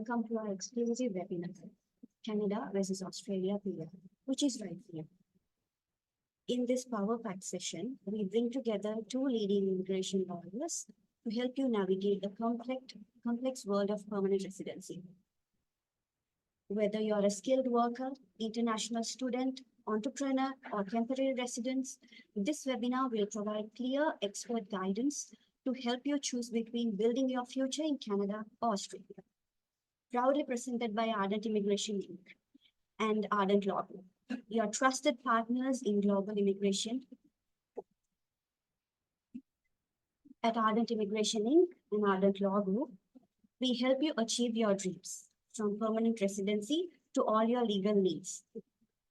welcome to our exclusive webinar, Canada versus Australia PR, which is right here. In this Power Pack session, we bring together two leading immigration lawyers to help you navigate the complex world of permanent residency. Whether you're a skilled worker, international student, entrepreneur, or temporary resident, this webinar will provide clear expert guidance to help you choose between building your future in Canada or Australia. Proudly presented by Ardent Immigration Inc. and Ardent Law Group, your trusted partners in global immigration. At Ardent Immigration Inc. and Ardent Law Group, we help you achieve your dreams, from permanent residency to all your legal needs.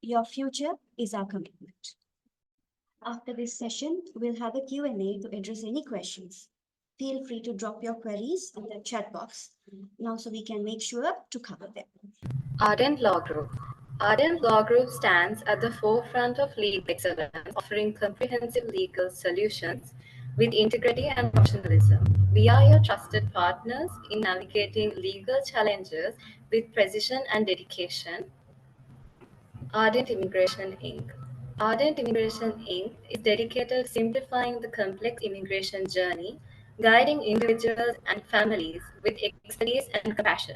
Your future is our commitment. After this session, we'll have a Q&A to address any questions. Feel free to drop your queries in the chat box now so we can make sure to cover them. Ardent Law Group. Ardent Law Group stands at the forefront of legal excellence, offering comprehensive legal solutions with integrity and professionalism. We are your trusted partners in navigating legal challenges with precision and dedication. Ardent Immigration Inc. Ardent Immigration Inc. is dedicated to simplifying the complex immigration journey, guiding individuals and families with expertise and compassion.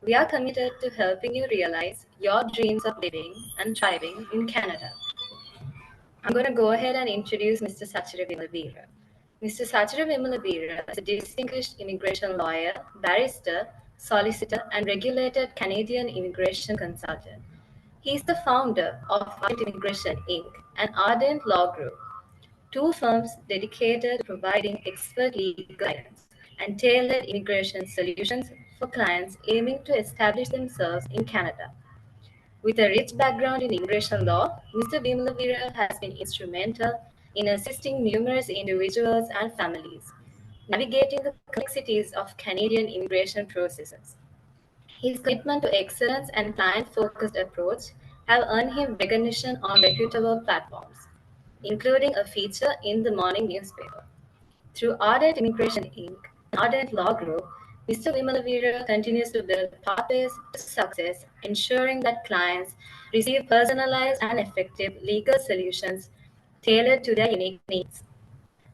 We are committed to helping you realize your dreams of living and thriving in Canada. I'm going to go ahead and introduce Mr. Sachira Vimalavira. Mr. Sachira Vimalavira is a distinguished immigration lawyer, barrister, solicitor, and regulated Canadian immigration consultant. He is the founder of Ardent Immigration Inc. and Ardent Law Group, two firms dedicated to providing expert legal guidance and tailored immigration solutions for clients aiming to establish themselves in Canada. With a rich background in immigration law, Mr. Vimalavira has been instrumental in assisting numerous individuals and families navigating the complexities of Canadian immigration processes. His commitment to excellence and client-focused approach have earned him recognition on reputable platforms, including a feature in the morning newspaper. Through Ardent Immigration Inc. and Ardent Law Group, Mr. Vimalavira continues to build pathways to success, ensuring that clients receive personalized and effective legal solutions tailored to their unique needs.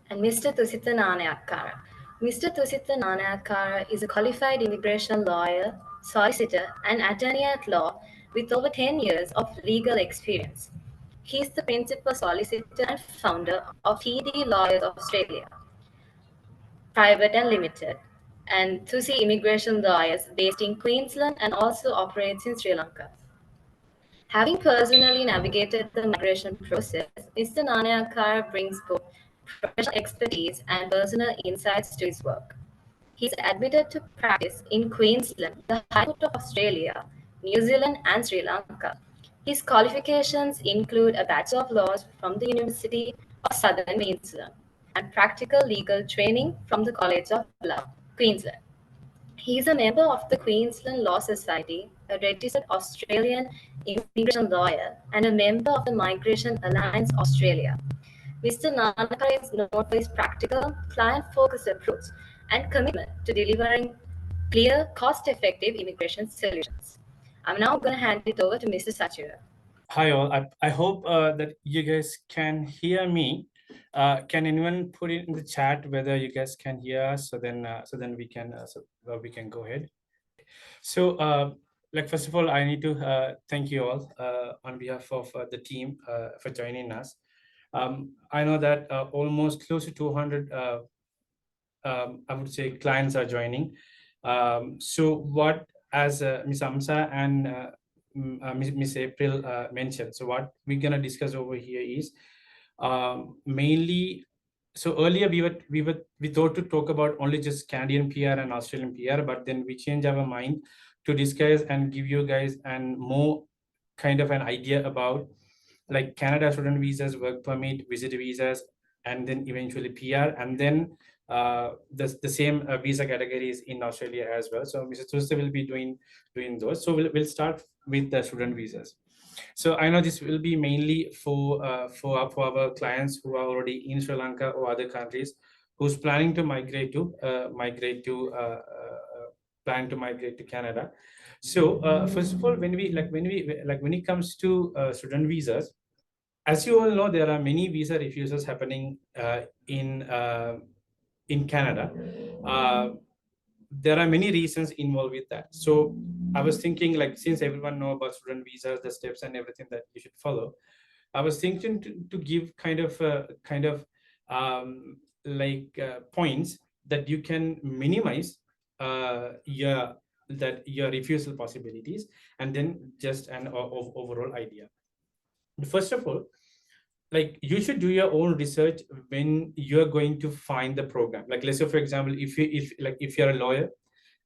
And Mr. Tusitha Nanayakkara. Mr. Tusitha Nanayakkara is a qualified immigration lawyer, solicitor, and attorney at law with over 10 years of legal experience. He is the principal solicitor and founder of TD Lawyers Australia Private and Limited, and Thusi Immigration Lawyers based in Queensland and also operates in Sri Lanka. Having personally navigated the migration process, Mr. Nanayakkara brings both professional expertise and personal insights to his work. He is admitted to practice in Queensland, the High Court of Australia, New Zealand, and Sri Lanka. His qualifications include a Bachelor of Laws from the University of Southern Queensland and practical legal training from the College of Law, Queensland. He is a member of the Queensland Law Society, a registered Australian immigration lawyer, and a member of the Migration Alliance Australia. Mr. Nanayakkara is known for his practical, client-focused approach and commitment to delivering clear, cost-effective immigration solutions. I'm now going to hand it over to Mr. Sachira. Hi all. I hope that you guys can hear me. Can anyone put it in the chat whether you guys can hear us? So then we can go ahead. So like first of all, I need to thank you all on behalf of the team for joining us. I know that almost close to 200 I would say clients are joining. So what, as Ms. Amsa and Ms. April mentioned, so what we're gonna discuss over here is mainly. So earlier we thought to talk about only just Canadian PR and Australian PR, but then we changed our mind to discuss and give you guys and more kind of an idea about like Canada student visas, work permit, visit visas, and then eventually PR, and then the same visa categories in Australia as well. So Mr. Thusi will be doing those. So we'll start with the student visas. So I know this will be mainly for our clients who are already in Sri Lanka or other countries who's planning to migrate to planning to migrate to Canada. So first of all, when it comes to student visas, as you all know, there are many visa refusals happening in Canada. There are many reasons involved with that. So I was thinking, like, since everyone know about student visas, the steps and everything that you should follow, I was thinking to give kind of points that you can minimize your refusal possibilities, and then just an overall idea. First of all, like, you should do your own research when you're going to find the program. Like, let's say, for example, if you're a lawyer,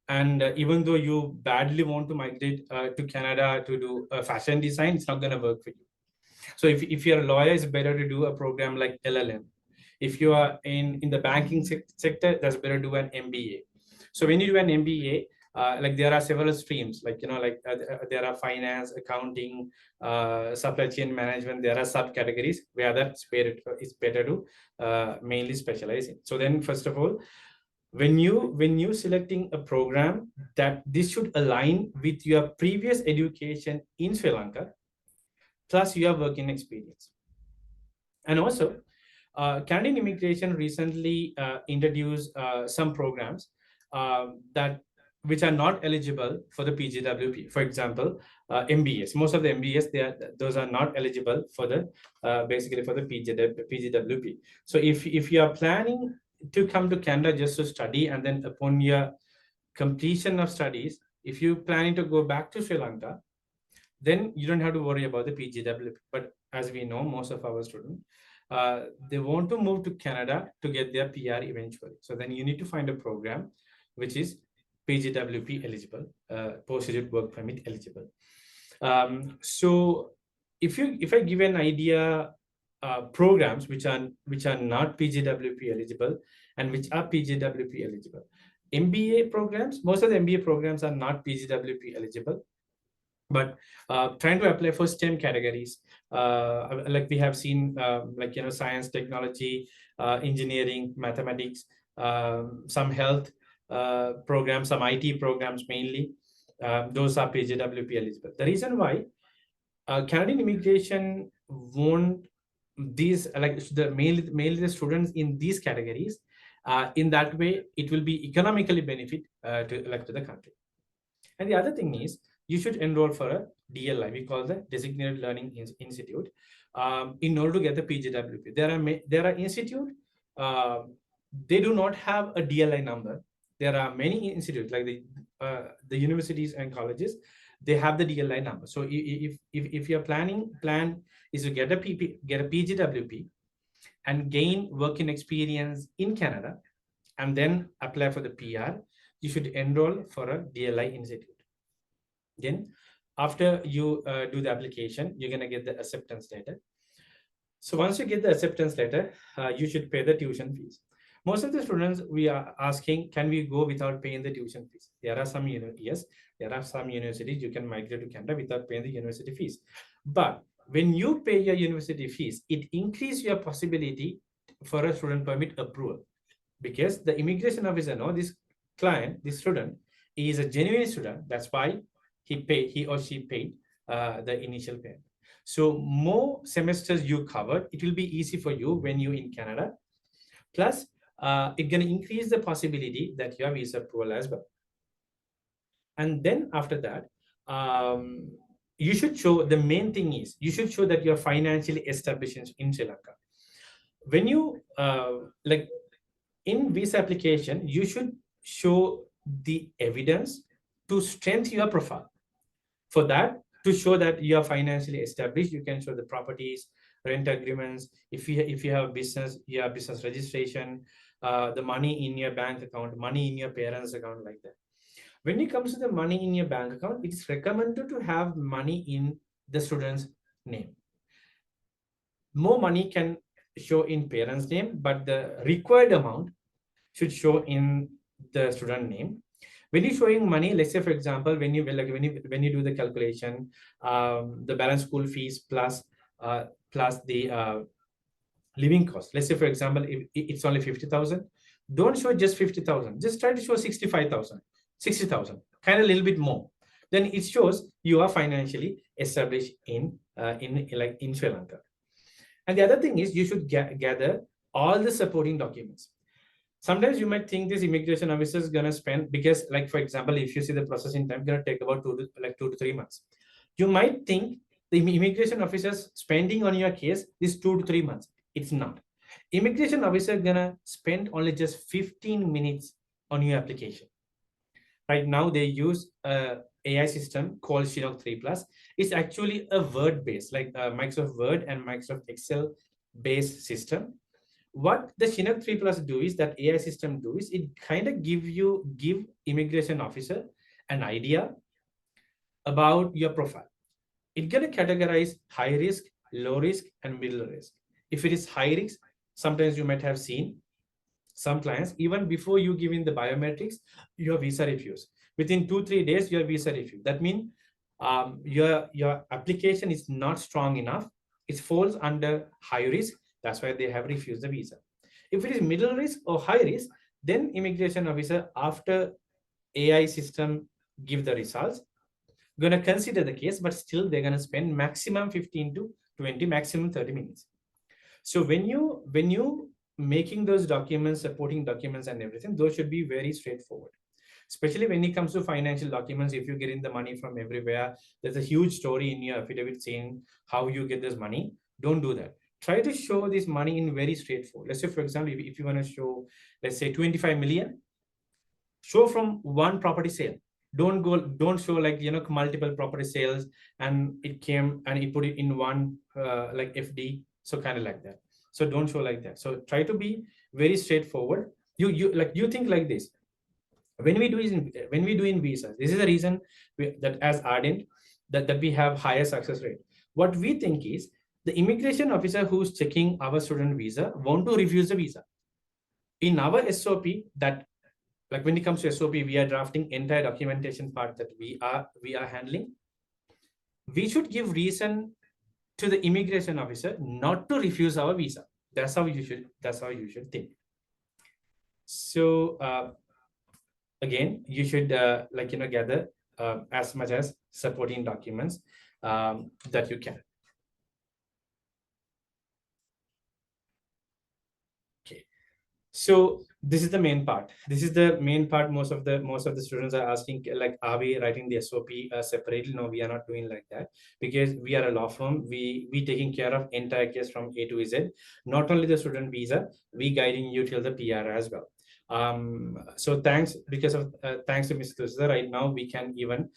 and even though you badly want to migrate to Canada to do fashion design, it's not going to work for you. So if you're a lawyer, it's better to do a program like LLM. If you are in the banking sector, that's better to do an MBA. So when you do an MBA, like, there are several streams, like, there are finance, accounting, supply chain management. There are subcategories where that's better to mainly specialize in. So then, first of all, when you selecting a program, that this should align with your previous education in Sri Lanka, plus your working experience. And also, Canadian Immigration recently introduced some programs which are not eligible for the PGWP. For example, MBAs. Most of the MBAs, those are not eligible for the basically for the PGWP. So if you are planning to come to Canada just to study, and then upon your completion of studies, if you're planning to go back to Sri Lanka, then you don't have to worry about the PGWP. But as we know, most of our students, they want to move to Canada to get their PR eventually. So then you need to find a program which is PGWP eligible, post-graduate work permit eligible. So if I give an idea, programs which are not PGWP eligible and which are PGWP eligible. MBA programs, most of the MBA programs are not PGWP eligible, but trying to apply for STEM categories, like we have seen, science, technology, engineering, mathematics, some health programs, some IT programs mainly, those are PGWP eligible. The reason why Canadian Immigration won't these, mainly the students in these categories, in that way it will be economically benefit to the country. And the other thing is, you should enroll for a DLI, we call the Designated Learning Institute, in order to get the PGWP. There are institutes, they do not have a DLI number. There are many institutes, like the universities and colleges, they have the DLI number. So if your plan is to get a PGWP and gain working experience in Canada, and then apply for the PR, you should enroll for a DLI institute. Then after you do the application, you're going to get the acceptance letter. So once you get the acceptance letter, you should pay the tuition fees. Most of the students, we are asking, can we go without paying the tuition fees? There are some yes, there are some universities you can migrate to Canada without paying the university fees. But when you pay your university fees, it increases your possibility for a student permit approval, because the immigration officer know this client, this student is a genuine student. That's why he or she paid the initial payment. So more semesters you covered, it will be easy for you when you're in Canada. Plus, it's going to increase the possibility that you have visa approval as well. And then after that, you should show, the main thing is, you should show that you're financially established in Sri Lanka. When you, in visa application, you should show the evidence to strengthen your profile. For that, to show that you are financially established, you can show the properties, rent agreements. If you have business, you have business registration, the money in your bank account, money in your parents' account, like that. When it comes to the money in your bank account, it is recommended to have money in the student's name. More money can show in parents' name, but the required amount should show in the student name. When you're showing money, let's say, for example, when you do the calculation, the balance school fees plus the living cost. Let's say, for example, if it's only 50,000, don't show just 50,000. Just try to show 65,000. 60,000, kind of a little bit more, then it shows you are financially established in Sri Lanka. And the other thing is you should gather all the supporting documents. Sometimes you might think this immigration officer is gonna spend, because like for example, if you see the processing time gonna take about 2 to 3 months. You might think the immigration officer's spending on your case is 2 to 3 months. It's not. Immigration officer gonna spend only just 15 minutes on your application. Right now they use a AI system called Chinook 3 Plus. It's actually a Word based, like Microsoft Word and Microsoft Excel based system. What the Chinook 3 Plus do is, that AI system do is, it kind of give immigration officer an idea about your profile. It's gonna categorize high risk, low risk, and middle risk. If it is high risk, sometimes you might have seen some clients, even before you give in the biometrics, your visa refused. Within 2-3 days, your visa refused. That means your application is not strong enough. It falls under high risk. That's why they have refused the visa. If it is middle risk or high risk, then immigration officer, after AI system give the results, gonna consider the case, but still they're gonna spend maximum 15 to 20, maximum 30 minutes. So when you making those documents, supporting documents and everything, those should be very straightforward. Especially when it comes to financial documents, if you're getting the money from everywhere, there's a huge story in your affidavit saying how you get this money. Don't do that. Try to show this money in very straightforward. Let's say, for example, if you want to show, let's say 25 million, show from one property sale. Don't show like, multiple property sales and it came and you put it in one like FD. So kind of like that. So don't show like that. So try to be very straightforward. You think like this. When we do in visas, this is the reason that as Ardent that we have higher success rate. What we think is, the immigration officer who's checking our student visa want to refuse the visa. In our SOP, that like when it comes to SOP, we are drafting entire documentation part that we are handling. We should give reason to the immigration officer not to refuse our visa. That's how you should think. So again, you should gather as much as supporting documents that you can. Okay, so this is the main part. Most of the students are asking, like, are we writing the SOP separately? No, we are not doing like that, because we are a law firm. We taking care of entire case from A to Z. Not only the student visa, we guiding you till the PR as well. So thanks to Mr. Tushar, right now we can even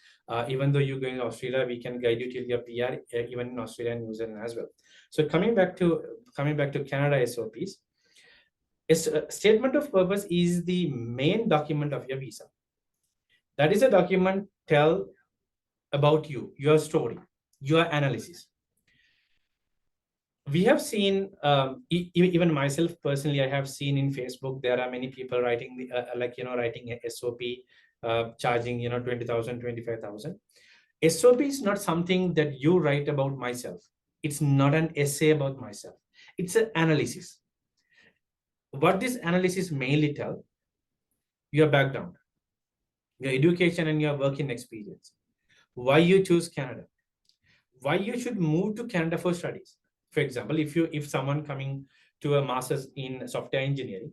though you're going to Australia, we can guide you till your PR even in Australia and New Zealand as well. So coming back to Canada SOPs, a statement of purpose is the main document of your visa. That is a document tell about you, your story, your analysis. We have seen, even myself personally, I have seen in Facebook, there are many people writing the writing a SOP, charging 20,000, 25,000. SOP is not something that you write about myself. It's not an essay about myself. It's an analysis. What this analysis mainly tell: your background, your education, and your working experience. Why you choose Canada? Why you should move to Canada for studies? For example, if someone coming to a master's in software engineering,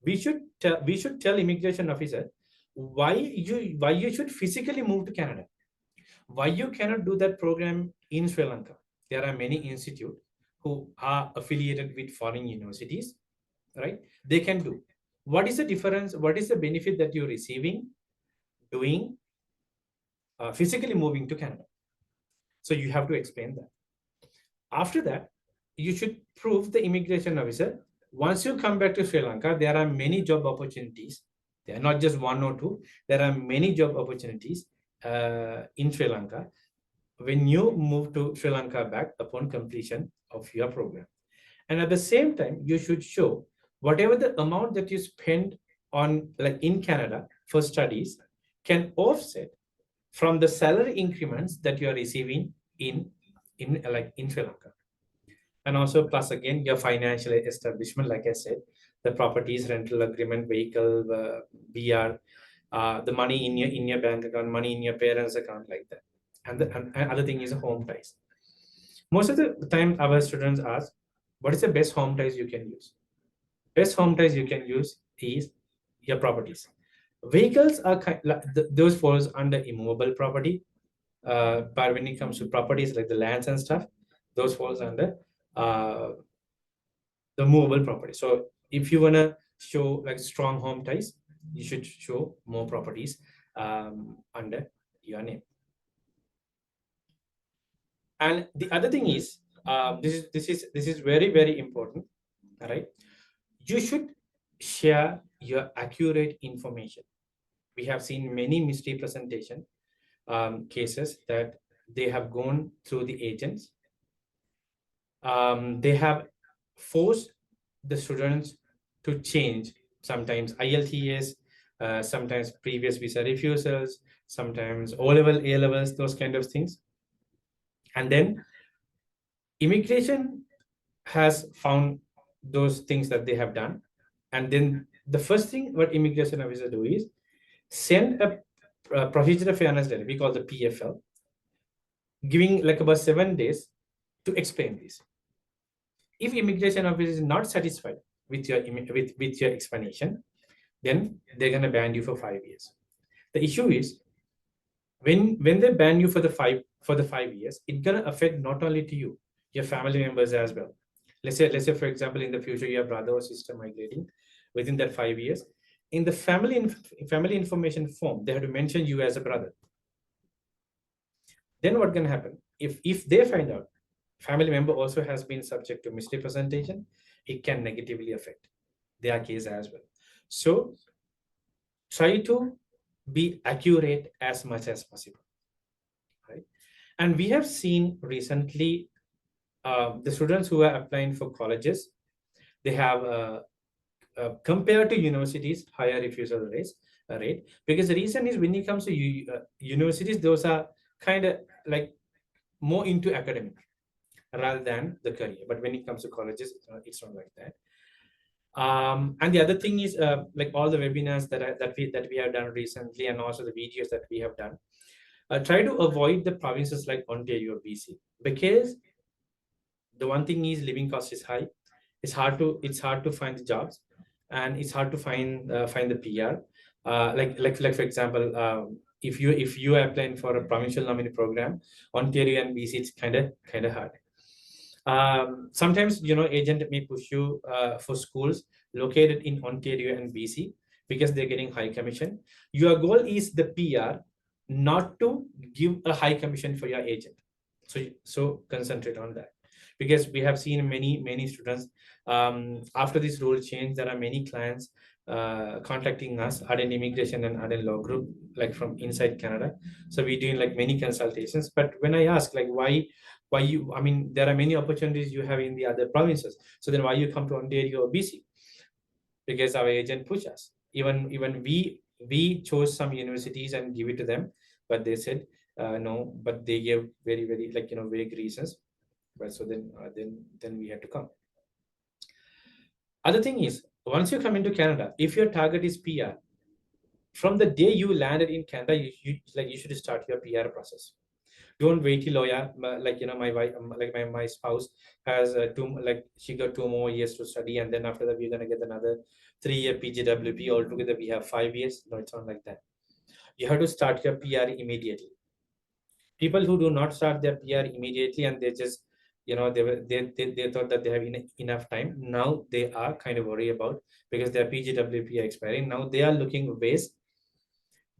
we should tell immigration officer why you should physically move to Canada. Why you cannot do that program in Sri Lanka? There are many institutes who are affiliated with foreign universities, right? They can do. What is the difference? What is the benefit that you're receiving doing physically moving to Canada? So you have to explain that. After that, you should prove the immigration officer. Once you come back to Sri Lanka, there are many job opportunities. They are not just one or two. There are many job opportunities in Sri Lanka when you move to Sri Lanka back upon completion of your program. And at the same time, you should show whatever the amount that you spend on, like in Canada for studies, can offset from the salary increments that you are receiving in Sri Lanka. And also plus again your financial establishment, like I said, the properties, rental agreement, vehicle, BR, the money in your bank account, money in your parents' account, like that. And other thing is home ties. Most of the time, our students ask, what is the best home ties you can use? Best home ties you can use is your properties. Vehicles are those falls under immovable property, but when it comes to properties like the lands and stuff, those falls under uh, the movable property. So if you wanna show like strong home ties, you should show more properties under your name. And the other thing is, this is very important. All right, you should share your accurate information. We have seen many misrepresentation cases that they have gone through the agents. They have forced the students to change sometimes ILTAs, sometimes previous visa refusals, sometimes O-level, A-levels, those kind of things. And then immigration has found those things that they have done. And then the first thing what immigration officer do is send a procedure of fairness letter, we call the PFL, giving like about 7 days to explain this. If immigration officer is not satisfied with your explanation, then they're going to ban you for 5 years. The issue is when they ban you for the 5 years, it's going to affect not only to you, your family members as well. Let's say for example, in the future, your brother or sister migrating within that 5 years, in the family information form, they have to mention you as a brother. Then what can happen? If they find out family member also has been subject to misrepresentation, it can negatively affect their case as well. So try to be accurate as much as possible, right? And we have seen recently the students who are applying for colleges, they have compared to universities higher refusal rate, because the reason is when it comes to universities, those are kind of like more into academic rather than the career. But when it comes to colleges, it's not like that. And the other thing is like all the webinars that we have done recently, and also the videos that we have done, try to avoid the provinces like Ontario or BC, because the one thing is living cost is high. It's hard to find the jobs, and it's hard to find the PR. Like for example, if you are applying for a provincial nominee program, Ontario and BC, it's kind of hard. Sometimes agent may push you for schools located in Ontario and BC because they're getting high commission. Your goal is the PR, not to give a high commission for your agent. So concentrate on that, because we have seen many students after this rule change. There are many clients contacting us, Ardent Immigration and Ardent Law Group, like from inside Canada. So we're doing like many consultations. But when I ask like why you, I mean, there are many opportunities you have in the other provinces, so then why you come to Ontario or BC? Because our agent push us. Even we chose some universities and give it to them, but they said no, but they gave very like vague reasons. But so then we had to come. Other thing is, once you come into Canada, if your target is PR, from the day you landed in Canada, you should start your PR process. Don't wait till my wife, like my spouse has she got 2 more years to study, and then after that we're gonna get another 3-year PGWP. Altogether we have 5 years. No, it's not like that. You have to start your PR immediately. People who do not start their PR immediately, and they just they thought that they have enough time. Now they are kind of worried about, because their PGWP are expiring. Now they are looking ways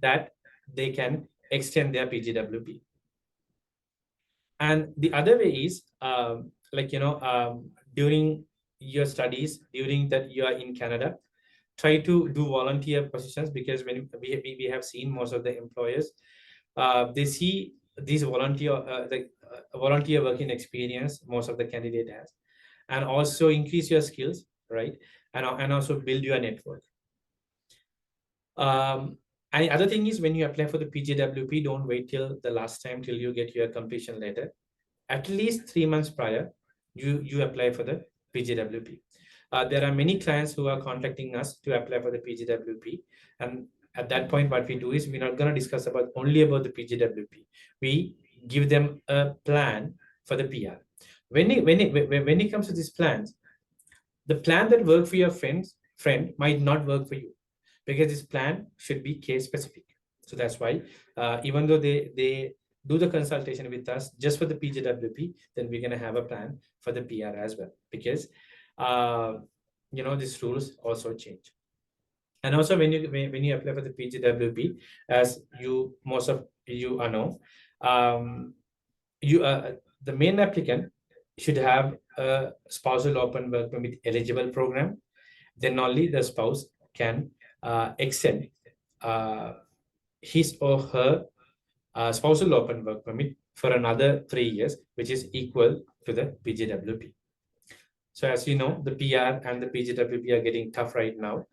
that they can extend their PGWP. And the other way is during your studies, during that you are in Canada, try to do volunteer positions, because when we have seen most of the employers, they see these volunteer working experience most of the candidate has, and also increase your skills, right? And also build your network. And the other thing is, when you apply for the PGWP, don't wait till the last time till you get your completion letter. At least 3 months prior, you apply for the PGWP. there are many clients who are contacting us to apply for the PGWP. And at that point, what we do is we're not going to discuss only about the PGWP. We give them a plan for the PR. When it comes to these plans, the plan that works for your friend might not work for you, because this plan should be case specific. So that's why even though they do the consultation with us just for the PGWP, then we're going to have a plan for the PR as well, because these rules also change. And also when you apply for the PGWP, as most of you know, the main applicant should have a spousal open work permit eligible program. Then only the spouse can extend his or her spousal open work permit for another 3 years, which is equal to the PGWP. So as you know, the PR and the PGWP are getting tough right now.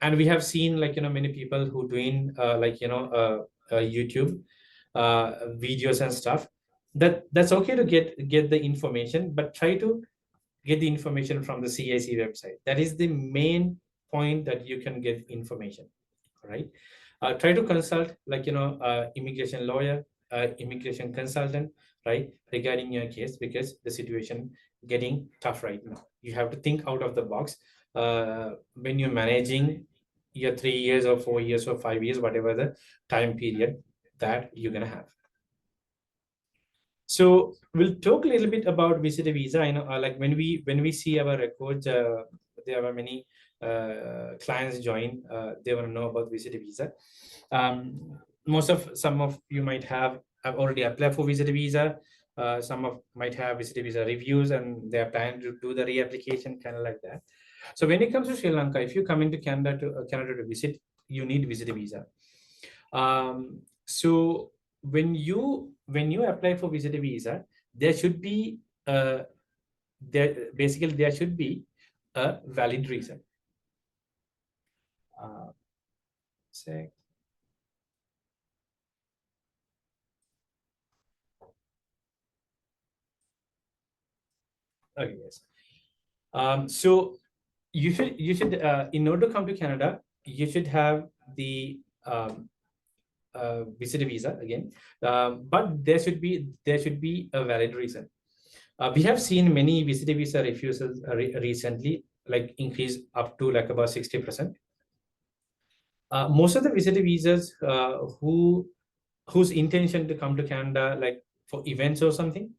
And we have seen many people who doing YouTube videos and stuff. That's okay to get the information, but try to get the information from the CIC website. That is the main point that you can get information, right? Try to consult immigration lawyer, immigration consultant, right, regarding your case, because the situation getting tough right now. You have to think out of the box when you're managing your 3 years or 4 years or 5 years, whatever the time period that you're gonna have. So we'll talk a little bit about visitor visa. I know, when we see our records, there are many clients join. They want to know about visitor visa. Some of you might have already applied for visitor visa. Some might have visitor visa reviews, and they are planning to do the reapplication, kind of like that. So when it comes to Sri Lanka, if you come into Canada to visit, you need visitor visa. So when you apply for visitor visa, there should be there should be a valid reason. Okay, yes. So you should in order to come to Canada, you should have the visitor visa again, but there should be a valid reason. We have seen many visitor visa refusals recently, increase up to about 60%. Most of the visitor visas whose intention to come to Canada, for events or something,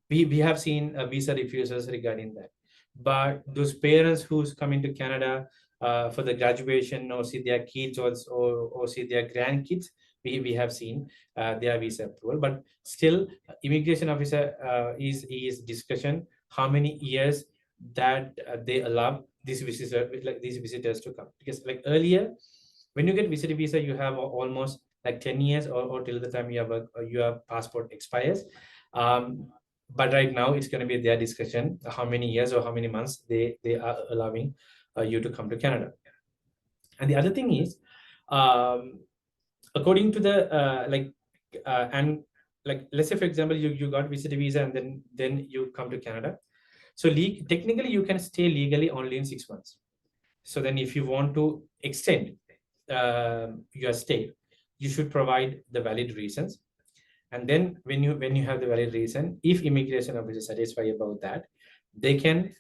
we have seen visa refusals regarding that. But those parents who's coming to Canada for the graduation, or see their kids, or see their grandkids, we have seen their visa approval. But still, immigration officer is discussion how many years that they allow these visitors to come. Because earlier, when you get visitor visa, you have almost 10 years or till the time your passport expires. But right now it's going to be their discussion how many years or how many months they are allowing you to come to Canada. And the other thing is, according to the let's say, for example, you got visitor visa and then you come to Canada. So technically you can stay legally only in 6 months. So then if you want to extend your stay, you should provide the valid reasons. And then when you have the valid reason, if immigration officer is satisfied about that, they can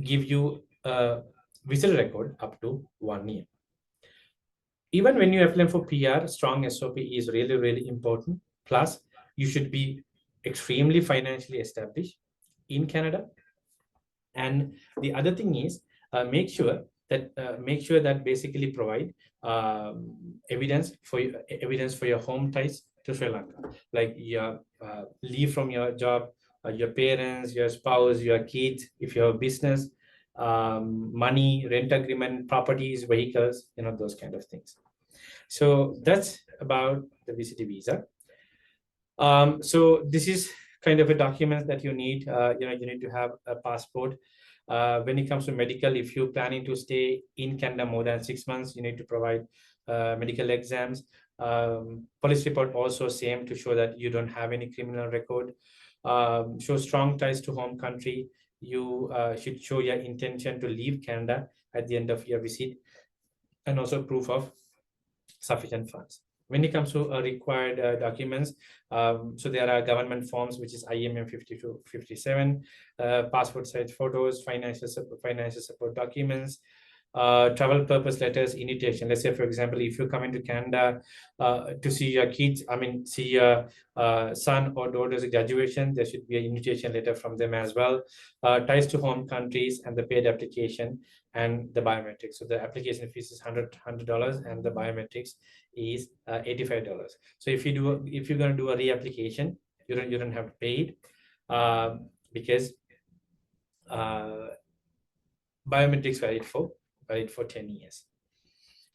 give you a visitor record up to 1 year. Even when you apply for PR, strong SOP is really, really important. Plus, you should be extremely financially established in Canada. And the other thing is, make sure that basically provide evidence for your home ties to Sri Lanka, like your leave from your job, your parents, your spouse, your kids, if you have a business, money, rent agreement, properties, vehicles, those kind of things. So that's about the visitor visa. So this is kind of a document that you need. You need to have a passport. When it comes to medical, if you're planning to stay in Canada more than 6 months, you need to provide medical exams. Police report also same, to show that you don't have any criminal record. Show strong ties to home country. you should show your intention to leave Canada at the end of your visit, and also proof of sufficient funds. When it comes to required documents, so there are government forms, which is IMM 52, 57, passport size photos, financial support documents, travel purpose letters, invitation. Let's say, for example, if you come into Canada to see your kids, see your son or daughter's graduation, there should be an invitation letter from them as well. Ties to home countries and the paid application and the biometrics. So the application fees is $100 and the biometrics is $85. So if you're going to do a reapplication, you don't have to pay it because biometrics valid for 10 years.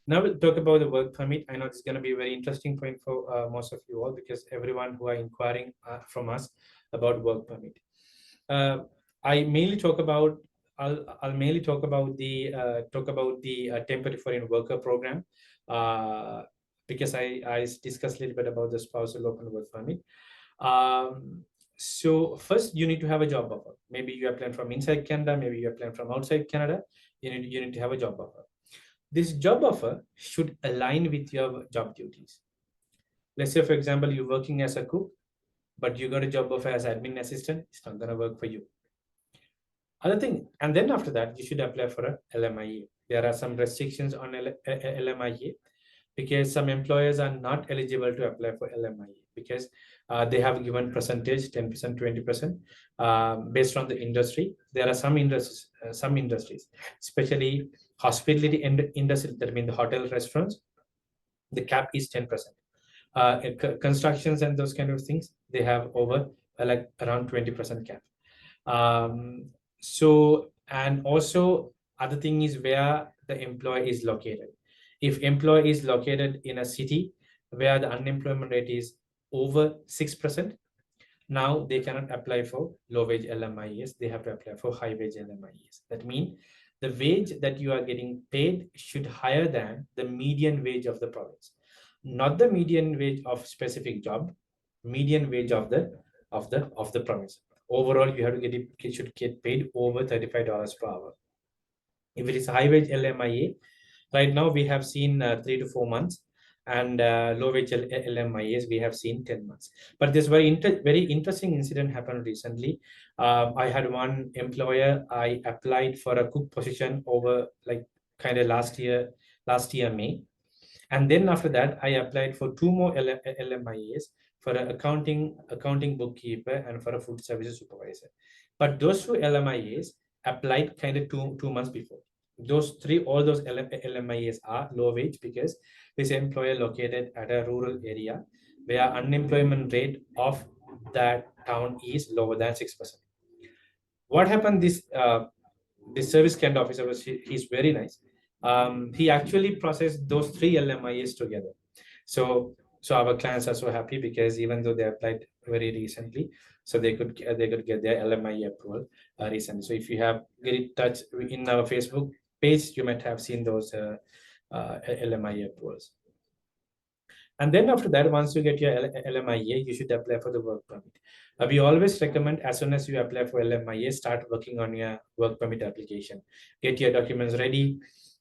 Now we'll talk about the work permit. I know it's going to be a very interesting point for most of you all, because everyone who are inquiring from us about work permit. I mainly talk about I'll mainly talk about the temporary foreign worker program, because I discussed a little bit about the spousal open work permit. So first you need to have a job offer. Maybe you apply from inside Canada, maybe you apply from outside Canada. You need to have a job offer. This job offer should align with your job duties. Let's say, for example, you're working as a cook, but you got a job offer as admin assistant. It's not going to work for you. Other thing, and then after that, you should apply for a LMIA. There are some restrictions on LMIA, because some employers are not eligible to apply for LMIA because they have given percentage 10%, 20% based on the industry. There are some industries, especially hospitality industry, that means the hotel, restaurants, the cap is 10%. Constructions and those kind of things, they have over like around 20% cap. So, and also other thing is where the employee is located. If employee is located in a city where the unemployment rate is over 6%, now they cannot apply for low wage LMIAs. They have to apply for high wage LMIAs. That means the wage that you are getting paid should higher than the median wage of the province, not the median wage of specific job, median wage of the province. Overall, you have to should get paid over $35 per hour. If it is high wage LMIA, right now we have seen 3 to 4 months, and low wage LMIAs we have seen 10 months. But this very interesting incident happened recently. I had one employer. I applied for a cook position over like kind of last year May, and then after that I applied for 2 more LMIAs, for an accounting bookkeeper and for a food services supervisor. But those 2 LMIAs applied kind of two months before. All those LMIAs are low wage because this employer located at a rural area where unemployment rate of that town is lower than 6%. What happened? This service Canada officer he's very nice. He actually processed those 3 LMIAs together. So our clients are so happy, because even though they applied very recently, so they could get their LMIA approval recently. So if you have get in touch in our Facebook page, you might have seen those LMIA approvals. And then after that, once you get your LMIA, you should apply for the work permit. We always recommend, as soon as you apply for LMIA, start working on your work permit application. Get your documents ready,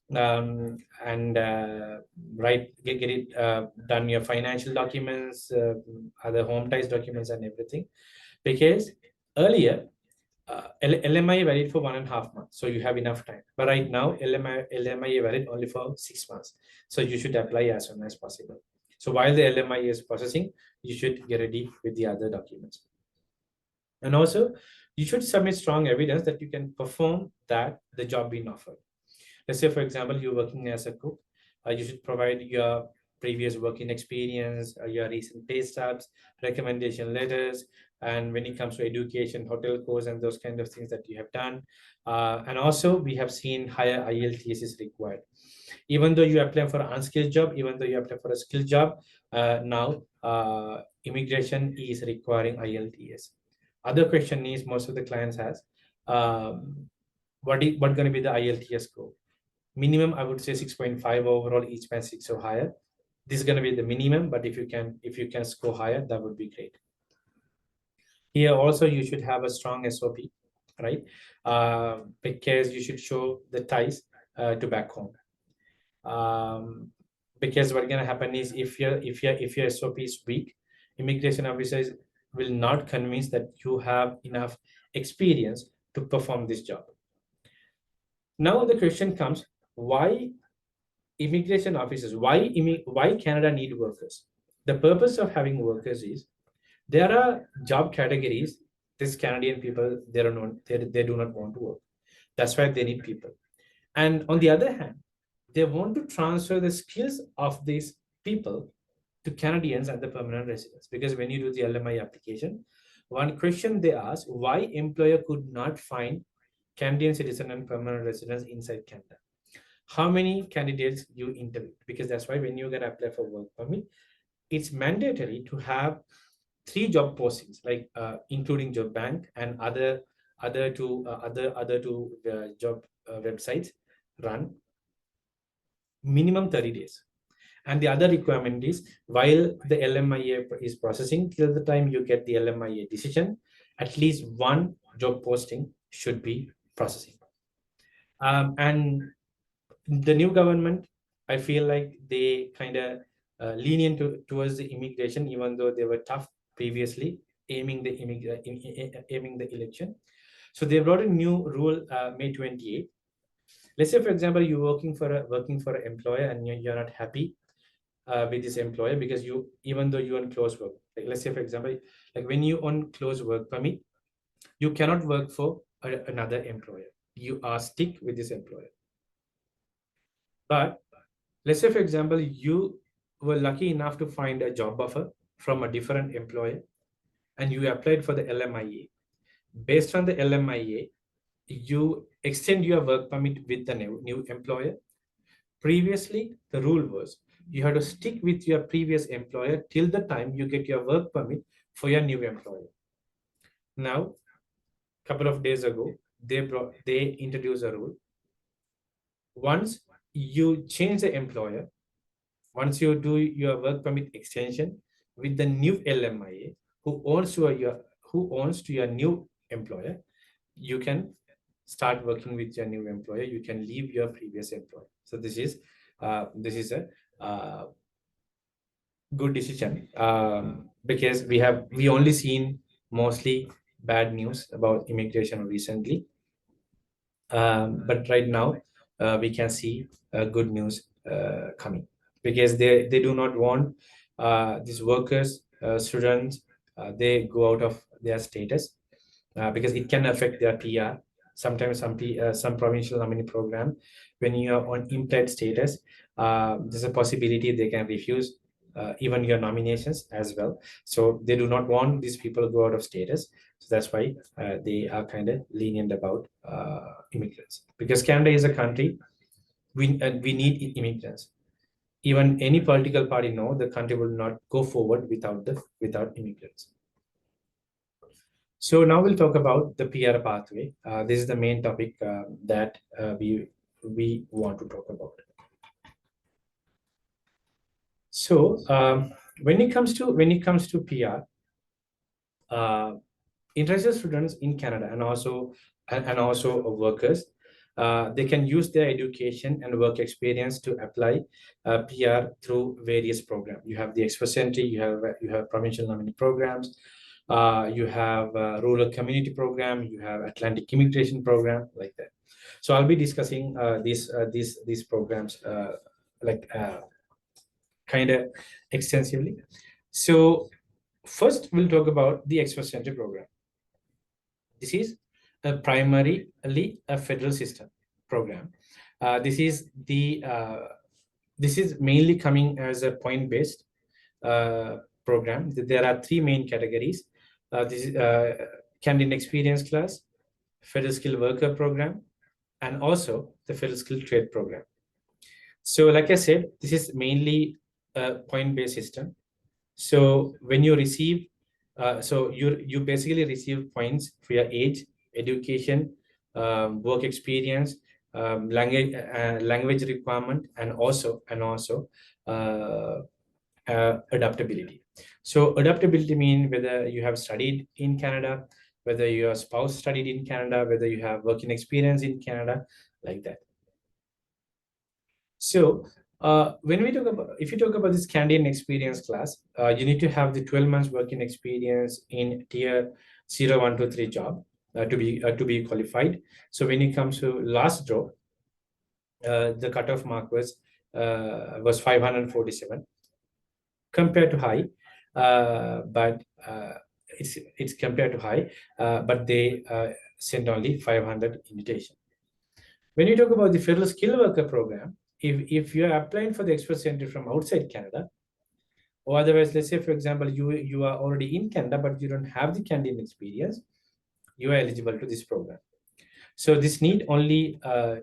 and get it done, your financial documents, other home ties documents and everything. Because earlier, LMIA valid for 1.5 months, so you have enough time. But right now, LMIA valid only for 6 months, so you should apply as soon as possible. So while the LMIA is processing, you should get ready with the other documents. And also, you should submit strong evidence that you can perform the job being offered. Let's say, for example, you're working as a cook. You should provide your previous working experience, your recent pay stubs, recommendation letters, and when it comes to education, hotel course, and those kind of things that you have done. And also, we have seen higher IELTS is required. Even though you apply for an unskilled job, even though you apply for a skilled job, now immigration is requiring IELTS. Other question is, most of the clients has, what going to be the IELTS score? Minimum, I would say 6.5 overall, each band 6 or higher. This is going to be the minimum, but if you can score higher, that would be great. Here also, you should have a strong SOP. right? Because you should show the ties to back home. Because what's gonna happen is if your SOP is weak, immigration officers will not convince that you have enough experience to perform this job. Now the question comes: why immigration officers? Why Canada need workers? The purpose of having workers is there are job categories these Canadian people they do not want to work. That's why they need people. And on the other hand, they want to transfer the skills of these people to Canadians and the permanent residents. Because when you do the LMI application, one question they ask: why employer could not find Canadian citizen and permanent residents inside Canada? How many candidates you interviewed? Because that's why when you get apply for work permit, it's mandatory to have 3 job postings, like including job bank and other two job websites run minimum 30 days. And the other requirement is while the LMIA is processing, till the time you get the LMIA decision, at least 1 job posting should be processing. And the new government, I feel like they kind of lenient towards the immigration, even though they were tough previously, aiming the election. So they brought a new rule May 28. Let's say, for example, you're working for an employer and you're not happy with this employer because even though you're on close work, like let's say, for example, like when you on close work permit, you cannot work for another employer. You are stick with this employer. But let's say, for example, you were lucky enough to find a job offer from a different employer and you applied for the LMIA. Based on the LMIA, you extend your work permit with the new employer. Previously, the rule was you had to stick with your previous employer till the time you get your work permit for your new employer. Now, a couple of days ago, they introduced a rule. Once you change the employer, once you do your work permit extension with the new LMIA who owns to your new employer, you can start working with your new employer. You can leave your previous employer. So this is a good decision because we only seen mostly bad news about immigration recently, but right now we can see good news coming because they do not want these workers, students, they go out of their status because it can affect their PR. Sometimes some provincial nominee program, when you are on implied status, there's a possibility they can refuse even your nominations as well. So they do not want these people to go out of status. So that's why they are kind of lenient about immigrants. Because Canada is a country, we need immigrants. Even any political party know the country will not go forward without immigrants. So now we'll talk about the PR pathway. This is the main topic that we want to talk about. So when it comes to PR, international students in Canada and also workers, they can use their education and work experience to apply PR through various programs. You have the Express Entry, you have provincial nominee programs. You have a rural community program, you have Atlantic immigration program, like that. So I'll be discussing these programs kind of extensively. So first we'll talk about the Express Entry program. This is primarily a federal system program. This is mainly coming as a point-based program. There are 3 main categories. This is Canadian Experience Class, Federal Skilled Worker Program, and also the Federal Skilled Trade Program. So like I said, this is mainly a point-based system. So when you receive, so you basically receive points for your age, education, work experience, language requirement, and also adaptability. So adaptability means whether you have studied in Canada, whether your spouse studied in Canada, whether you have working experience in Canada, like that. So when we talk about, if you talk about this Canadian experience class, you need to have the 12 months working experience in tier 0, 1, 2, 3 job to be qualified. So when it comes to last draw, the cutoff mark was 547 compared to high, but it's compared to high, but they sent only 500 invitation. When you talk about the federal skilled worker program, if you are applying for the express entry from outside Canada, or otherwise, let's say, for example, you are already in Canada, but you don't have the Canadian experience, you are eligible to this program. So this need only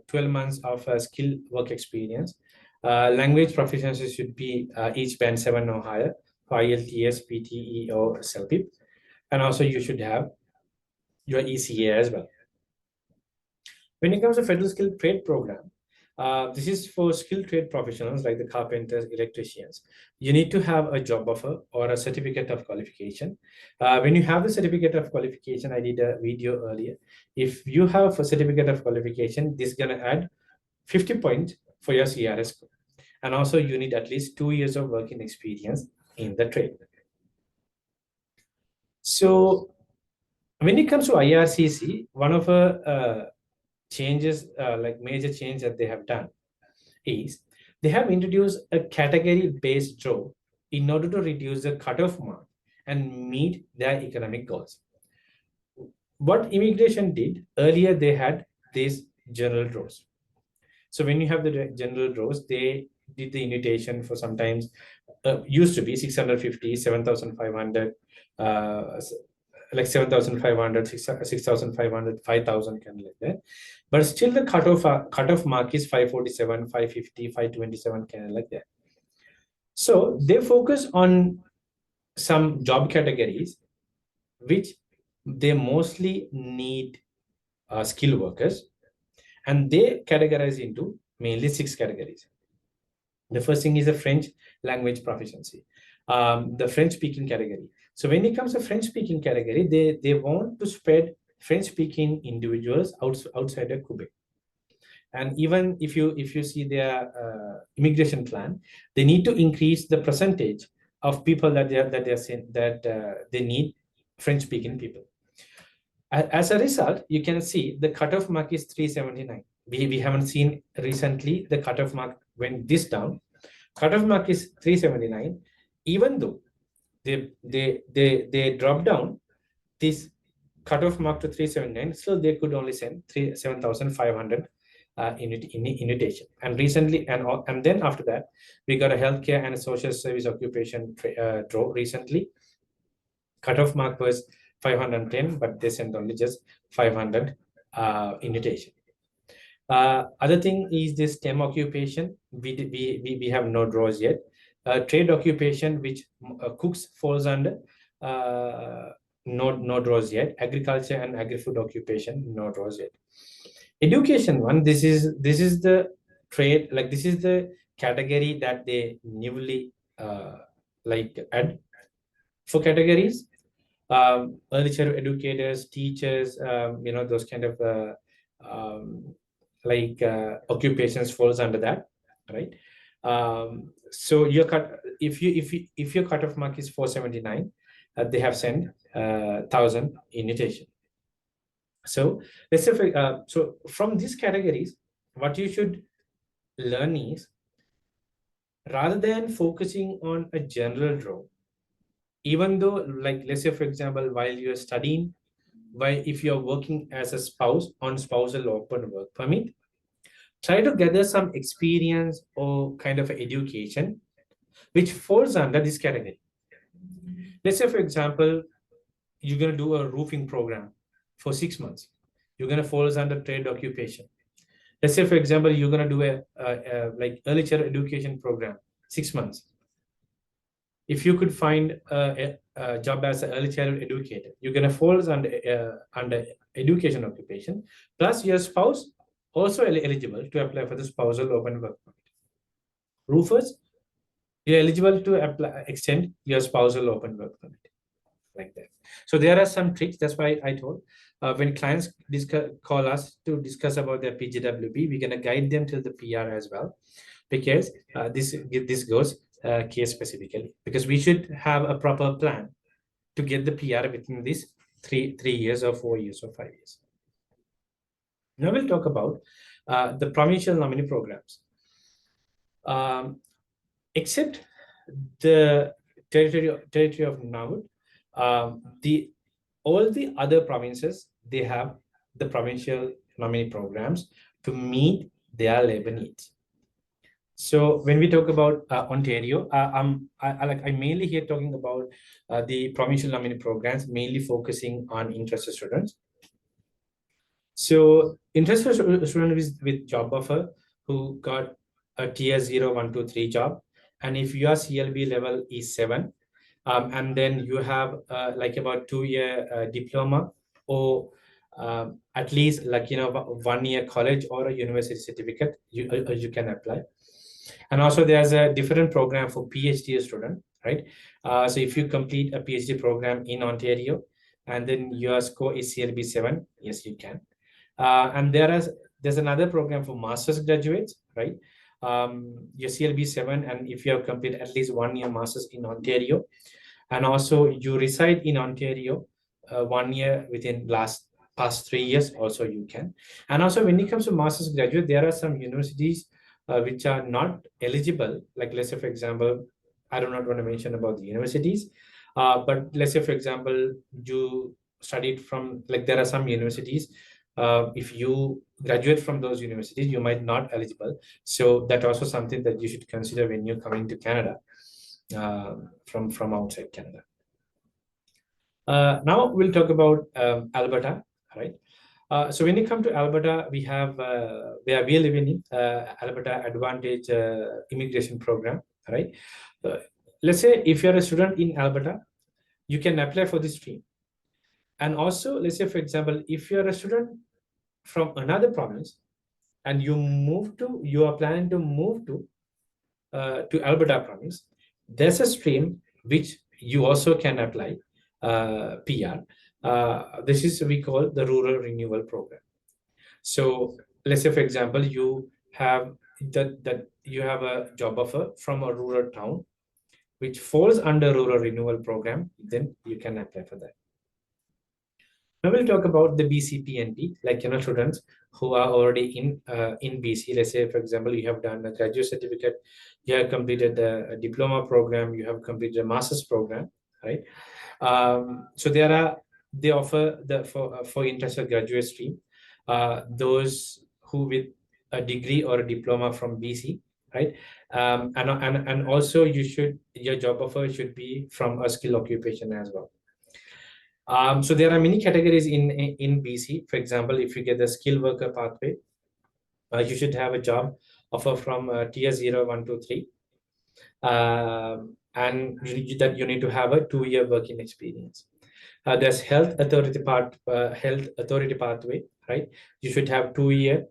12 months of skilled work experience. Language proficiency should be each band 7 or higher for IELTS, PTE, or CELPIP. And also you should have your ECA as well. When it comes to federal skilled trade program, this is for skilled trade professionals like the carpenters, electricians. You need to have a job offer or a certificate of qualification. When you have the certificate of qualification, I did a video earlier. If you have a certificate of qualification, this is going to add 50 points for your CRS score. And also you need at least 2 years of working experience in the trade. So when it comes to IRCC, one of the changes, like major change that they have done is they have introduced a category-based draw in order to reduce the cutoff mark and meet their economic goals. What immigration did earlier, they had these general draws. So when you have the general draws, they did the invitation for sometimes used to be 650, 7,500, like 7,500, 6,500, 5,000 kind of like that. But still the cutoff mark is 547, 550, 527 kind of like that. So they focus on some job categories which they mostly need skilled workers, and they categorize into mainly 6 categories. The first thing is the French language proficiency, the French speaking category. So when it comes to French speaking category, they want to spread French speaking individuals outside of Quebec. And even if you see their immigration plan, they need to increase the percentage of people that they need French speaking people. As a result, you can see the cutoff mark is 379. We haven't seen recently the cutoff mark went this down. Cutoff mark is 379. Even though they drop down this cutoff mark to 379, still they could only send 7,500 invitation. And recently, and then after that, we got a healthcare and social service occupation draw recently. Cutoff mark was 510, but they sent only just 500 invitation. Other thing is this STEM occupation. We have no draws yet. Trade occupation, which cooks falls under, no draws yet. Agriculture and agri-food occupation, no draws yet. Education one, this is the trade, like this is the category that they newly like add for categories. Early childhood educators, teachers, those kind of occupations falls under that, right? So your if your cutoff mark is 479, they have sent 1,000 invitation. So let's say so from these categories, what you should learn is, rather than focusing on a general draw, even though, like, let's say for example, while you're studying, if you're working as a spouse on spousal open work permit, try to gather some experience or kind of education which falls under this category. Let's say for example, you're going to do a roofing program for 6 months. You're going to fall under trade occupation. Let's say for example, you're going to do a like early childhood education program 6 months. If you could find a job as an early childhood educator, you're going to fall under education occupation, plus your spouse also eligible to apply for the spousal open work permit. Roofers, you're eligible to apply, extend your spousal open work permit. like that. So there are some tricks. That's why I told when clients call us to discuss about their PGWP, we're gonna guide them till the PR as well, because this goes case specifically, because we should have a proper plan to get the PR within this three years or 4 years or 5 years. Now we'll talk about the provincial nominee programs. Except the territory of Nagaur, all the other provinces, they have the provincial nominee programs to meet their labor needs. So when we talk about Ontario, I'm mainly here talking about the provincial nominee programs, mainly focusing on interested students. So interested student with job offer who got a tier 0, 1, 2, 3 job, and if your CLB level is 7, and then you have like about 2-year diploma, or at least like 1-year college or a university certificate, you can apply. And also there's a different program for PhD student, right? So if you complete a PhD program in Ontario and then your score is CLB 7, yes, you can. And there's another program for master's graduates, right? Your CLB 7, and if you have completed at least 1 year master's in Ontario, and also you reside in Ontario 1 year within past 3 years, also you can. And also when it comes to master's graduate, there are some universities which are not eligible. Like let's say, for example, I do not want to mention about the universities, but let's say, for example, you studied from, like there are some universities, if you graduate from those universities, you might not eligible. So that also something that you should consider when you're coming to Canada from outside Canada. Now we'll talk about Alberta, right? So when you come to Alberta, we have where we are living in Alberta Advantage Immigration Program, right? Let's say if you're a student in Alberta, you can apply for this stream. And also, let's say, for example, if you're a student from another province and you are planning to move to Alberta province, there's a stream which you also can apply PR. This is we call the Rural Renewal Program. So let's say, for example, you have you have a job offer from a rural town which falls under Rural Renewal Program, then you can apply for that. Now we'll talk about the BC PNP, like students who are already in BC. Let's say, for example, you have done a graduate certificate, you have completed a diploma program, you have completed a master's program, right? So they offer for interested graduate stream, those who with a degree or a diploma from BC, right? And also your job offer should be from a skill occupation as well. So there are many categories in BC. For example, if you get the skilled worker pathway, you should have a job offer from tier 0, 1, 2, 3. And you need to have a 2-year working experience. There's health authority pathway, right? You should have 2-year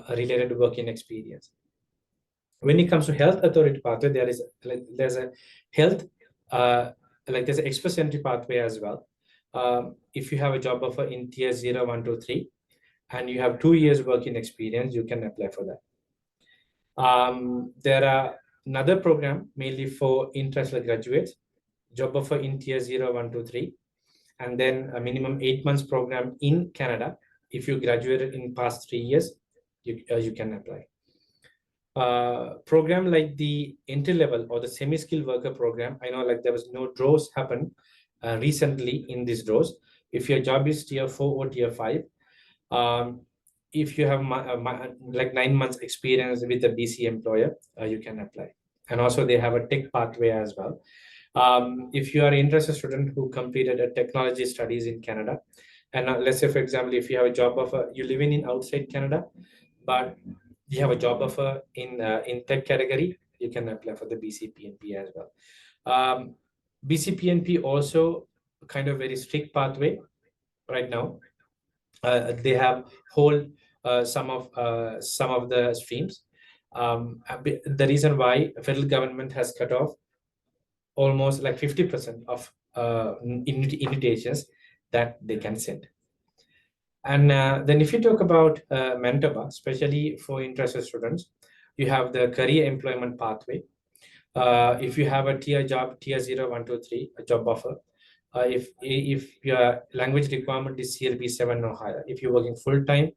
related working experience. When it comes to health authority pathway, there's a health there's an express entry pathway as well. If you have a job offer in tier 0, 1, 2, 3, and you have 2 years working experience, you can apply for that. There are another program mainly for interested graduates, job offer in tier 0, 1, 2, 3, and then a minimum 8 months program in Canada. If you graduated in past 3 years, you can apply. Program like the entry level or the semi-skilled worker program, I know like there was no draws happen recently in these draws. If your job is tier 4 or tier 5, if you have like 9 months experience with a BC employer, you can apply. And also they have a tech pathway as well. If you are an interested student who completed a technology studies in Canada, and let's say, for example, if you have a job offer, you live in outside Canada, but you have a job offer in tech category, you can apply for the BC PNP as well. BC PNP also kind of very strict pathway right now. They have hold some of the streams. The reason why federal government has cut off almost like 50% of invitations that they can send. And then if you talk about Manitoba, especially for interested students, you have the career employment pathway. If you have a tier job, tier 0, 1, 2, 3, a job offer, if your language requirement is CLB 7 or higher, if you're working full-time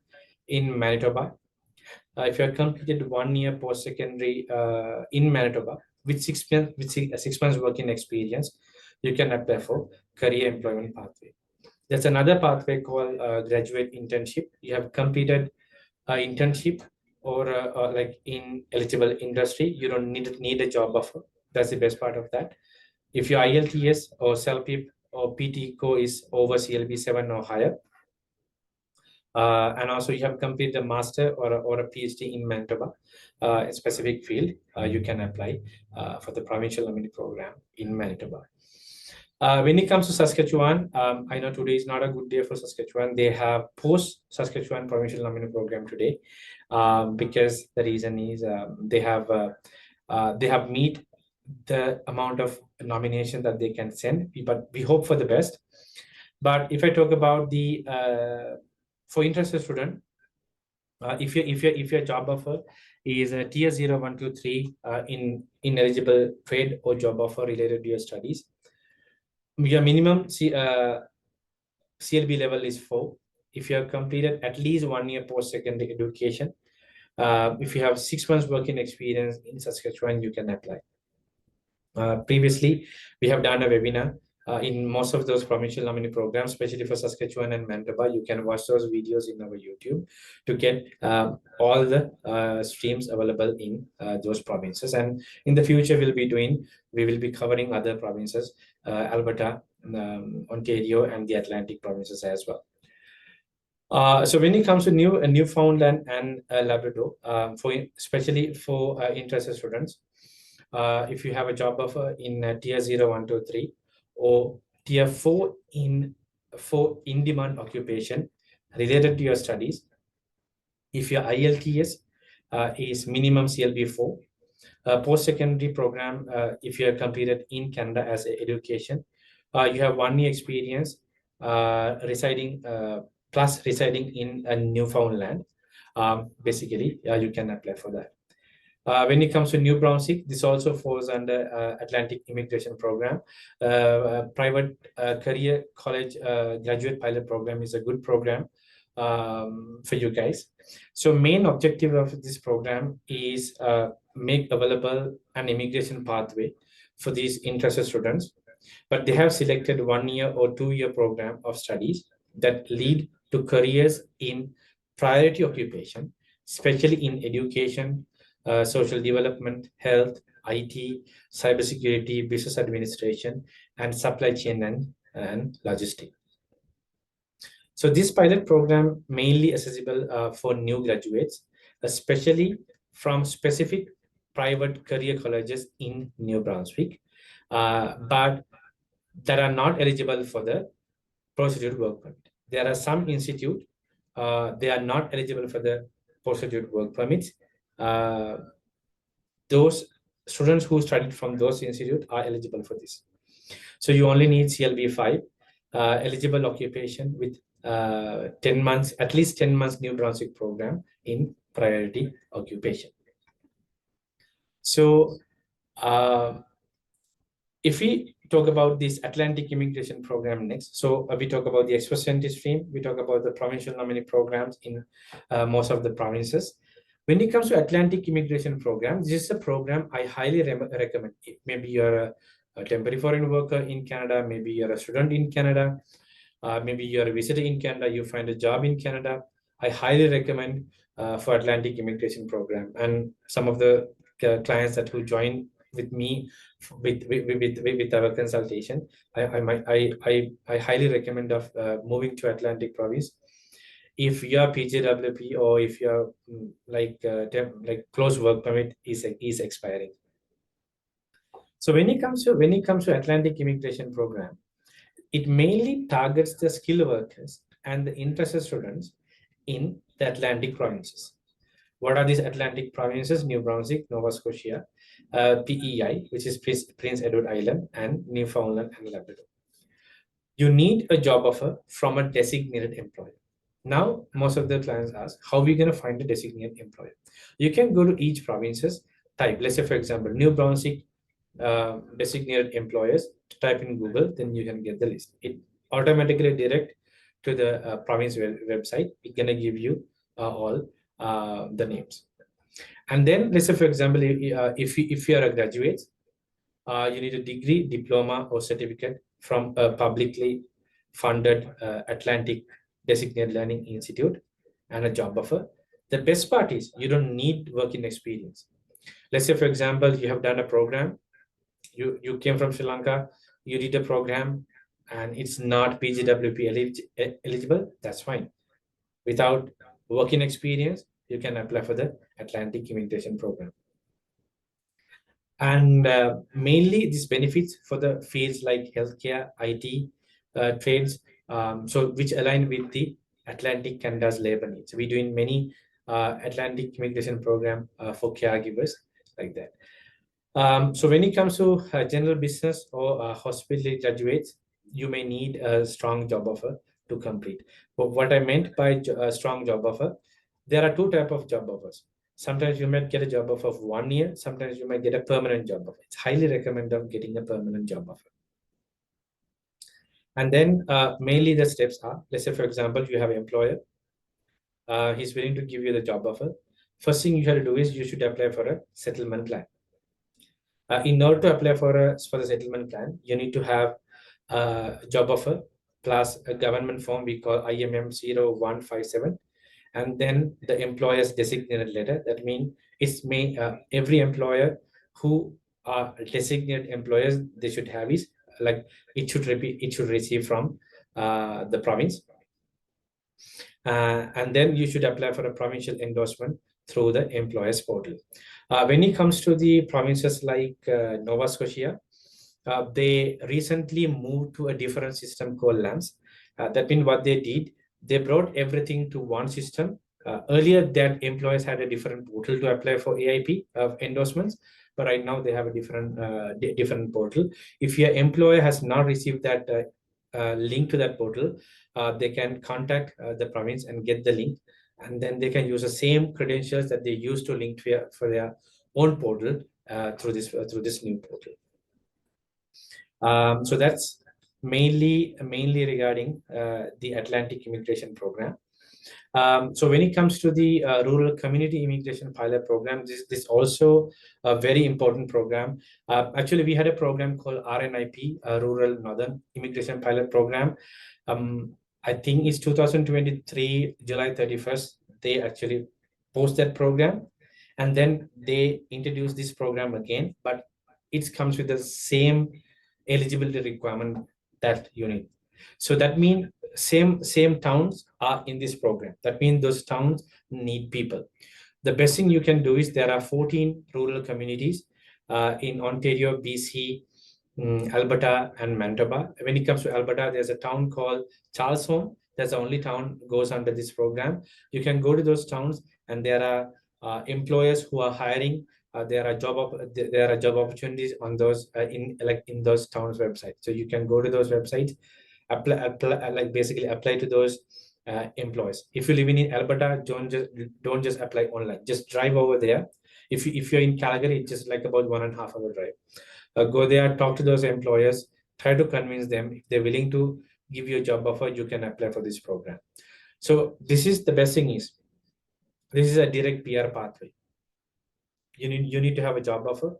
in Manitoba, if you have completed 1 year post-secondary in Manitoba with 6 months working experience, you can apply for career employment pathway. There's another pathway called graduate internship. You have completed internship or like in eligible industry, you don't need a job offer. That's the best part of that. If your IELTS or CELPIP or PTCO is over CLB 7 or higher, and also you have completed a master or a PhD in Manitoba, a specific field, you can apply for the provincial nominee program in Manitoba. When it comes to Saskatchewan, I know today is not a good day for Saskatchewan. They have post Saskatchewan provincial nominee program today, because the reason is they have meet the amount of nomination that they can send, but we hope for the best. But if I talk about the for interested student, if your job offer is a tier 0, 1, 2, 3 in eligible trade or job offer related to your studies, your minimum CLB level is 4. If you have completed at least 1 year post-secondary education, if you have 6 months working experience in Saskatchewan, you can apply. Previously, we have done a webinar in most of those provincial nominee programs, especially for Saskatchewan and Manitoba. You can watch those videos in our YouTube to get all the streams available in those provinces. And in the future, we will be covering other provinces, Alberta, Ontario, and the Atlantic provinces as well. So when it comes to Newfoundland and Labrador, especially for interested students, if you have a job offer in tier 0, 1, 2, 3, or tier 4 for in-demand occupation related to your studies, if your IELTS is minimum CLB 4, post-secondary program, if you have completed in Canada as an education, you have 1 year experience residing in Newfoundland, basically, you can apply for that. When it comes to New Brunswick, this also falls under Atlantic Immigration Program. Private career college graduate pilot program is a good program for you guys. So main objective of this program is make available an immigration pathway for these interested students, but they have selected 1 year or 2 year program of studies that lead to careers in priority occupation, especially in education, social development, health, IT, cybersecurity, business administration, and supply chain and logistics. So this pilot program mainly accessible for new graduates, especially from specific private career colleges in New Brunswick, but that are not eligible for the post-graduate work permit. There are some institutes, they are not eligible for the post-graduate work permits. Those students who studied from those institutes are eligible for this. So you only need CLB 5, eligible occupation with 10 months, at least 10 months New Brunswick program in priority occupation. So if we talk about this Atlantic Immigration Program next, so we talk about the express entry stream, we talk about the provincial nominee programs in most of the provinces. When it comes to Atlantic Immigration Program, this is a program I highly recommend. Maybe you're a temporary foreign worker in Canada, maybe you're a student in Canada, maybe you're a visitor in Canada, you find a job in Canada. I highly recommend for Atlantic Immigration Program. And some of the clients who join with me with our consultation, I highly recommend of moving to Atlantic province. If your PJWP or if your like closed work permit is expiring. So when it comes to Atlantic Immigration Program, it mainly targets the skilled workers and the interested students in the Atlantic provinces. What are these Atlantic provinces? New Brunswick, Nova Scotia, PEI, which is Prince Edward Island, and Newfoundland and Labrador. you need a job offer from a designated employer. Now, most of the clients ask, how are we going to find a designated employer? You can go to each provinces, type, let's say, for example, New Brunswick designated employers, type in Google, then you can get the list. It automatically direct to the province website. It's going to give you all the names. And then, let's say, for example, if you are a graduate, you need a degree, diploma, or certificate from a publicly funded Atlantic Designated Learning Institute and a job offer. The best part is you don't need working experience. Let's say, for example, you have done a program, you came from Sri Lanka, you did a program, and it's not PGWP eligible, that's fine. Without working experience, you can apply for the Atlantic Immigration Program. And mainly this benefits for the fields like healthcare, IT, trades, so which align with the Atlantic Canada's labor needs. We're doing many Atlantic immigration program for caregivers like that. So when it comes to general business or hospitality graduates, you may need a strong job offer to complete. But what I meant by a strong job offer, there are two types of job offers. Sometimes you might get a job offer of 1 year. Sometimes you might get a permanent job offer. It's highly recommended getting a permanent job offer. And then mainly the steps are, let's say, for example, you have an employer. He's willing to give you the job offer. First thing you have to do is you should apply for a settlement plan. In order to apply for the settlement plan, you need to have a job offer plus a government form we call IMM 0157. And then the employer's designated letter. That means it's every employer who are designated employers, they should have is like it should receive from the province. And then you should apply for a provincial endorsement through the employer's portal. When it comes to the provinces like Nova Scotia, they recently moved to a different system called LAMS. That means what they did, they brought everything to one system. Earlier, that employers had a different portal to apply for AIP endorsements, but right now they have a different portal. If your employer has not received that link to that portal, they can contact the province and get the link, and then they can use the same credentials that they used to link for their own portal through this new portal. So that's mainly regarding the Atlantic Immigration Program. So when it comes to the Rural Community Immigration Pilot Program, this also a very important program. Actually, we had a program called RNIP, Rural Northern Immigration Pilot Program. I think it's 2023, July 31st, they actually post that program. And then they introduce this program again, but it comes with the same eligibility requirement that you need. So that means same towns are in this program. That means those towns need people. The best thing you can do is there are 14 rural communities in Ontario, BC, Alberta, and Manitoba. When it comes to Alberta, there's a town called Charleston. That's the only town goes under this program. You can go to those towns, and there are employers who are hiring. There are job opportunities on those in those towns' websites. So you can go to those websites, basically apply to those employees. If you live in Alberta, don't just apply online. Just drive over there. If you're in Calgary, it's just like about 1.5 hour drive. Go there, talk to those employers, try to convince them. If they're willing to give you a job offer, you can apply for this program. So this is the best thing is, this is a direct PR pathway. You need to have a job offer.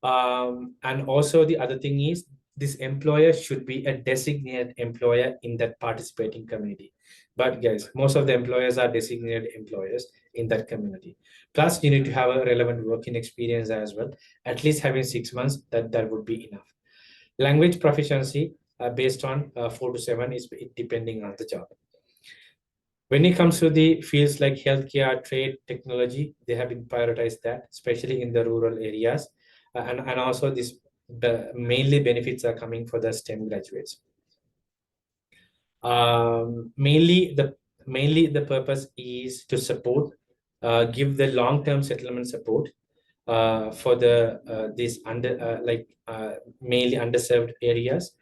And also the other thing is, this employer should be a designated employer in that participating community. But guys, most of the employers are designated employers in that community. Plus, you need to have a relevant working experience as well. At least having 6 months, that would be enough. Language proficiency based on 4 to 7 is depending on the job. When it comes to the fields like healthcare, trade, technology, they have been prioritized that, especially in the rural areas. And also the mainly benefits are coming for the STEM graduates. Mainly the purpose is to support, give the long-term settlement support for the mainly underserved areas,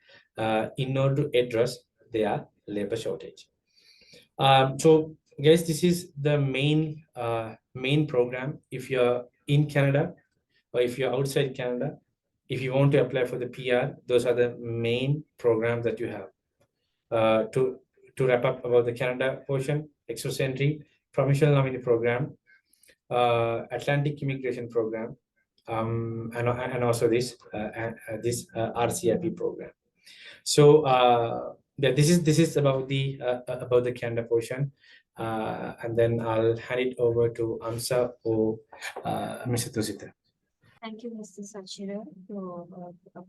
in order to address their labor shortage. So guys, this is the main program. If you're in Canada or if you're outside Canada, if you want to apply for the PR, those are the main programs that you have. To wrap up about the Canada portion, Express Entry, Provincial Nominee Program, Atlantic Immigration Program, and also this RCIP program. So yeah, this is about the Canada portion, and then I'll hand it over to Amsa or Mr. Tusita. Thank you, Mr. Sachira, for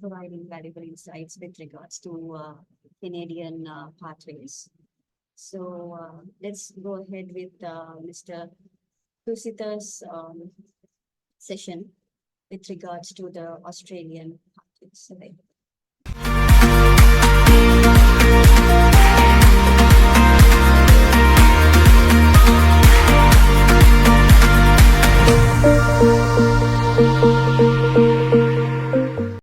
providing valuable insights with regards to Canadian pathways. So let's go ahead with Mr. Tusita's session with regards to the Australian pathways.